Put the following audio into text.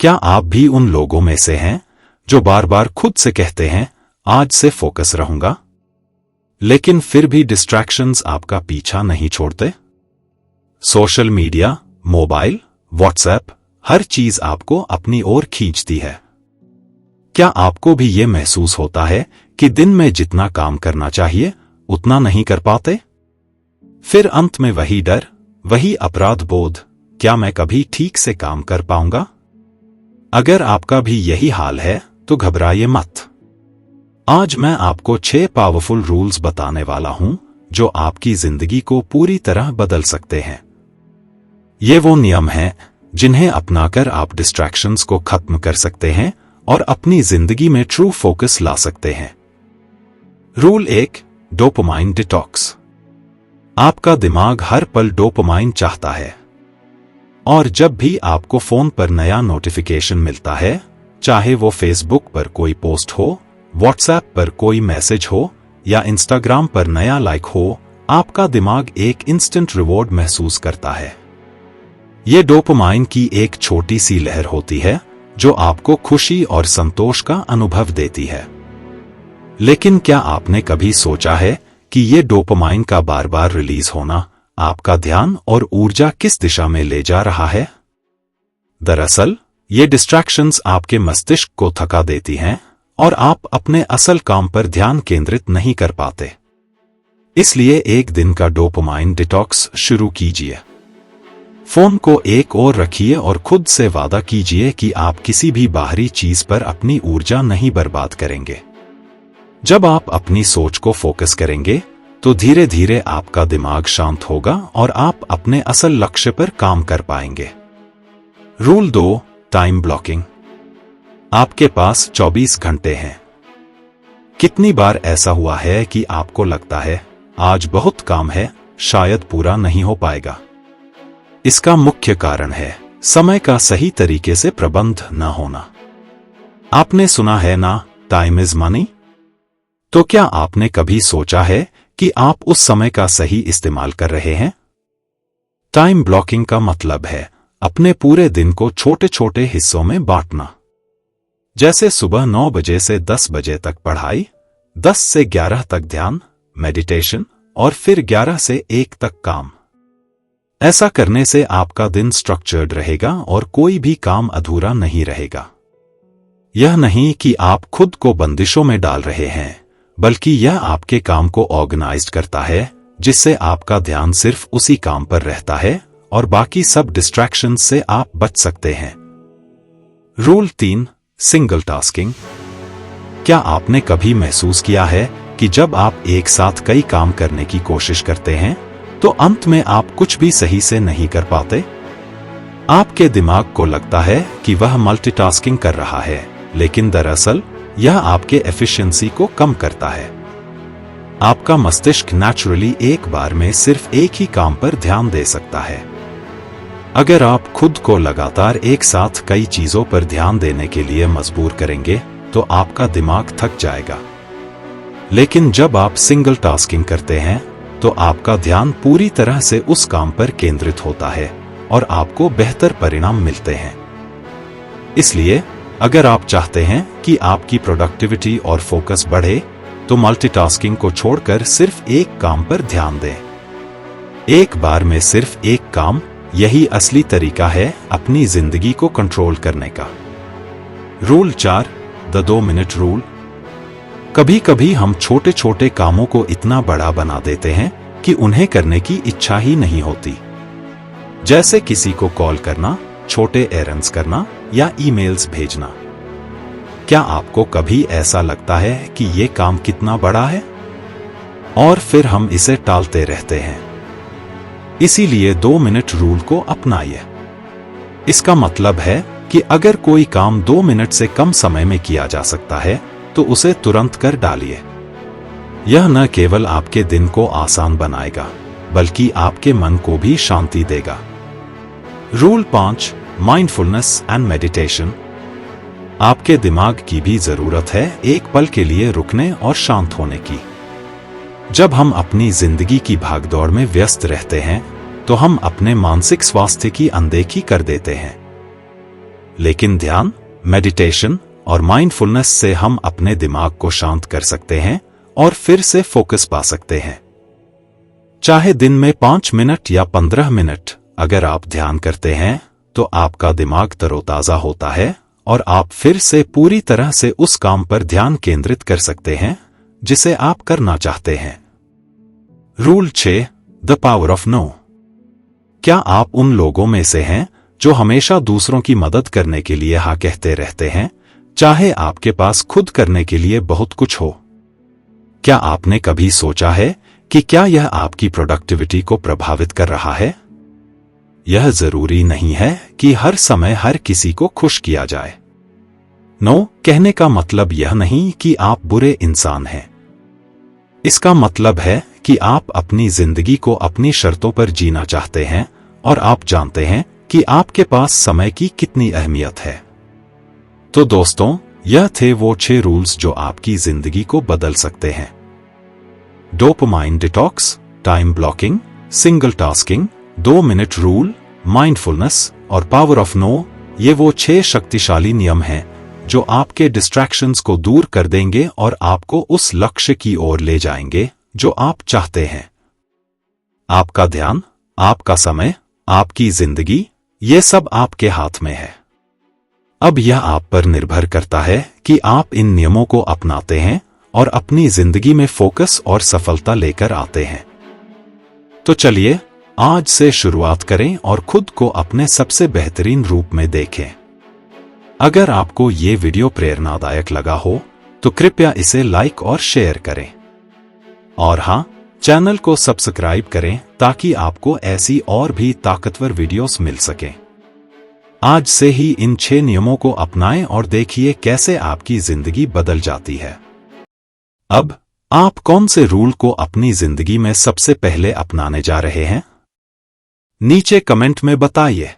क्या आप भी उन लोगों में से हैं जो बार बार खुद से कहते हैं आज से फोकस रहूंगा, लेकिन फिर भी डिस्ट्रैक्शंस आपका पीछा नहीं छोड़ते? सोशल मीडिया, मोबाइल, व्हाट्सएप, हर चीज आपको अपनी ओर खींचती है। क्या आपको भी ये महसूस होता है कि दिन में जितना काम करना चाहिए उतना नहीं कर पाते? फिर अंत में वही डर, वही अपराध बोध, क्या मैं कभी ठीक से काम कर पाऊंगा? अगर आपका भी यही हाल है तो घबराइए मत। आज मैं आपको 6 पावरफुल रूल्स बताने वाला हूं जो आपकी जिंदगी को पूरी तरह बदल सकते हैं। ये वो नियम हैं जिन्हें अपनाकर आप डिस्ट्रैक्शंस को खत्म कर सकते हैं और अपनी जिंदगी में ट्रू फोकस ला सकते हैं। Rule 1, dopamine detox. आपका दिमाग हर पल डोपामाइन चाहता है, और जब भी आपको फोन पर नया नोटिफिकेशन मिलता है, चाहे वो फेसबुक पर कोई पोस्ट हो, व्हाट्सएप पर कोई मैसेज हो या इंस्टाग्राम पर नया लाइक हो, आपका दिमाग एक इंस्टेंट रिवॉर्ड महसूस करता है। ये डोपामाइन की एक छोटी सी लहर होती है जो आपको खुशी और संतोष का अनुभव देती है। लेकिन क्या आपने कभी सोचा है कि ये डोपामाइन का बार बार रिलीज होना आपका ध्यान और ऊर्जा किस दिशा में ले जा रहा है? दरअसल ये डिस्ट्रैक्शंस आपके मस्तिष्क को थका देती हैं और आप अपने असल काम पर ध्यान केंद्रित नहीं कर पाते। इसलिए एक दिन का डोपामाइन डिटॉक्स शुरू कीजिए। फोन को एक ओर रखिए और खुद से वादा कीजिए कि आप किसी भी बाहरी चीज पर अपनी ऊर्जा नहीं बर्बाद करेंगे। जब आप अपनी सोच को फोकस करेंगे तो धीरे धीरे आपका दिमाग शांत होगा और आप अपने असल लक्ष्य पर काम कर पाएंगे। Rule 2, time blocking. आपके पास 24 घंटे हैं। कितनी बार ऐसा हुआ है कि आपको लगता है आज बहुत काम है, शायद पूरा नहीं हो पाएगा? इसका मुख्य कारण है समय का सही तरीके से प्रबंध न होना। आपने सुना है ना, टाइम इज मनी? तो क्या आपने कभी सोचा है कि आप उस समय का सही इस्तेमाल कर रहे हैं? टाइम ब्लॉकिंग का मतलब है अपने पूरे दिन को छोटे छोटे हिस्सों में बांटना। जैसे सुबह 9 बजे से 10 बजे तक पढ़ाई, 10 से 11 तक ध्यान, मेडिटेशन और फिर 11 से 1 तक काम। ऐसा करने से आपका दिन स्ट्रक्चर्ड रहेगा और कोई भी काम अधूरा नहीं रहेगा। यह नहीं कि आप खुद को बंदिशों में डाल रहे हैं, बल्कि यह आपके काम को ऑर्गेनाइज्ड करता है, जिससे आपका ध्यान सिर्फ उसी काम पर रहता है और बाकी सब डिस्ट्रैक्शंस से आप बच सकते हैं। Rule 3, single tasking. क्या आपने कभी महसूस किया है कि जब आप एक साथ कई काम करने की कोशिश करते हैं तो अंत में आप कुछ भी सही से नहीं कर पाते? आपके दिमाग को लगता है कि वह मल्टीटास्किंग कर रहा है, लेकिन दरअसल यह आपके एफिशिएंसी को कम करता है। आपका मस्तिष्क नेचुरली एक बार में सिर्फ एक ही काम पर ध्यान दे सकता है। अगर आप खुद को लगातार एक साथ कई चीजों पर ध्यान देने के लिए मजबूर करेंगे तो आपका दिमाग थक जाएगा। लेकिन जब आप सिंगल टास्किंग करते हैं तो आपका ध्यान पूरी तरह से उस काम पर केंद्रित होता है और आपको बेहतर परिणाम मिलते हैं। इसलिए अगर आप चाहते हैं कि आपकी प्रोडक्टिविटी और फोकस बढ़े तो मल्टीटास्किंग को छोड़कर सिर्फ एक काम पर ध्यान दें। एक बार में सिर्फ एक काम, यही असली तरीका है अपनी जिंदगी को कंट्रोल करने का। Rule 4, the 2 minute rule. कभी कभी हम छोटे छोटे कामों को इतना बड़ा बना देते हैं कि उन्हें करने की इच्छा ही नहीं होती। जैसे किसी को कॉल करना, छोटे एरंड्स करना या ईमेल्स भेजना। क्या आपको कभी ऐसा लगता है कि ये काम कितना बड़ा है? और फिर हम इसे टालते रहते हैं। इसीलिए 2 मिनट रूल को अपनाइए। इसका मतलब है कि अगर कोई काम 2 मिनट से कम समय में किया जा सकता है तो उसे तुरंत कर डालिए। यह न केवल आपके दिन को आसान बनाएगा, बल्कि आपके मन को भी शांति देगा। Rule 5, mindfulness and meditation. आपके दिमाग की भी जरूरत है एक पल के लिए रुकने और शांत होने की। जब हम अपनी जिंदगी की भागदौड़ में व्यस्त रहते हैं तो हम अपने मानसिक स्वास्थ्य की अनदेखी कर देते हैं। लेकिन ध्यान, मेडिटेशन और माइंडफुलनेस से हम अपने दिमाग को शांत कर सकते हैं और फिर से फोकस पा सकते हैं। चाहे दिन में 5 मिनट या 15 मिनट अगर आप ध्यान करते हैं तो आपका दिमाग तरोताजा होता है और आप फिर से पूरी तरह से उस काम पर ध्यान केंद्रित कर सकते हैं जिसे आप करना चाहते हैं। Rule 6, the power of no. क्या आप उन लोगों में से हैं जो हमेशा दूसरों की मदद करने के लिए हाँ कहते रहते हैं, चाहे आपके पास खुद करने के लिए बहुत कुछ हो? क्या आपने कभी सोचा है कि क्या यह आपकी प्रोडक्टिविटी को प्रभावित कर रहा है? यह जरूरी नहीं है कि हर समय हर किसी को खुश किया जाए। नो कहने का मतलब यह नहीं कि आप बुरे इंसान हैं। इसका मतलब है कि आप अपनी जिंदगी को अपनी शर्तों पर जीना चाहते हैं और आप जानते हैं कि आपके पास समय की कितनी अहमियत है। तो दोस्तों, यह थे वो 6 रूल्स जो आपकी जिंदगी को बदल सकते हैं। Dopamine detox, time blocking, single tasking, 2 minute rule, mindfulness और पावर ऑफ नो, ये वो 6 शक्तिशाली नियम हैं जो आपके डिस्ट्रैक्शंस को दूर कर देंगे और आपको उस लक्ष्य की ओर ले जाएंगे जो आप चाहते हैं। आपका ध्यान, आपका समय, आपकी जिंदगी, ये सब आपके हाथ में है। अब यह आप पर निर्भर करता है कि आप इन नियमों को अपनाते हैं और अपनी जिंदगी में फोकस और सफलता लेकर आते हैं। तो चलिए आज से शुरुआत करें और खुद को अपने सबसे बेहतरीन रूप में देखें। अगर आपको ये वीडियो प्रेरणादायक लगा हो तो कृपया इसे लाइक और शेयर करें। और हाँ, चैनल को सब्सक्राइब करें ताकि आपको ऐसी और भी ताकतवर वीडियोस मिल सकें। आज से ही इन 6 नियमों को अपनाएं और देखिए कैसे आपकी जिंदगी बदल जाती है। अब आप कौन से रूल को अपनी जिंदगी में सबसे पहले अपनाने जा रहे हैं? नीचे कमेंट में बताइए।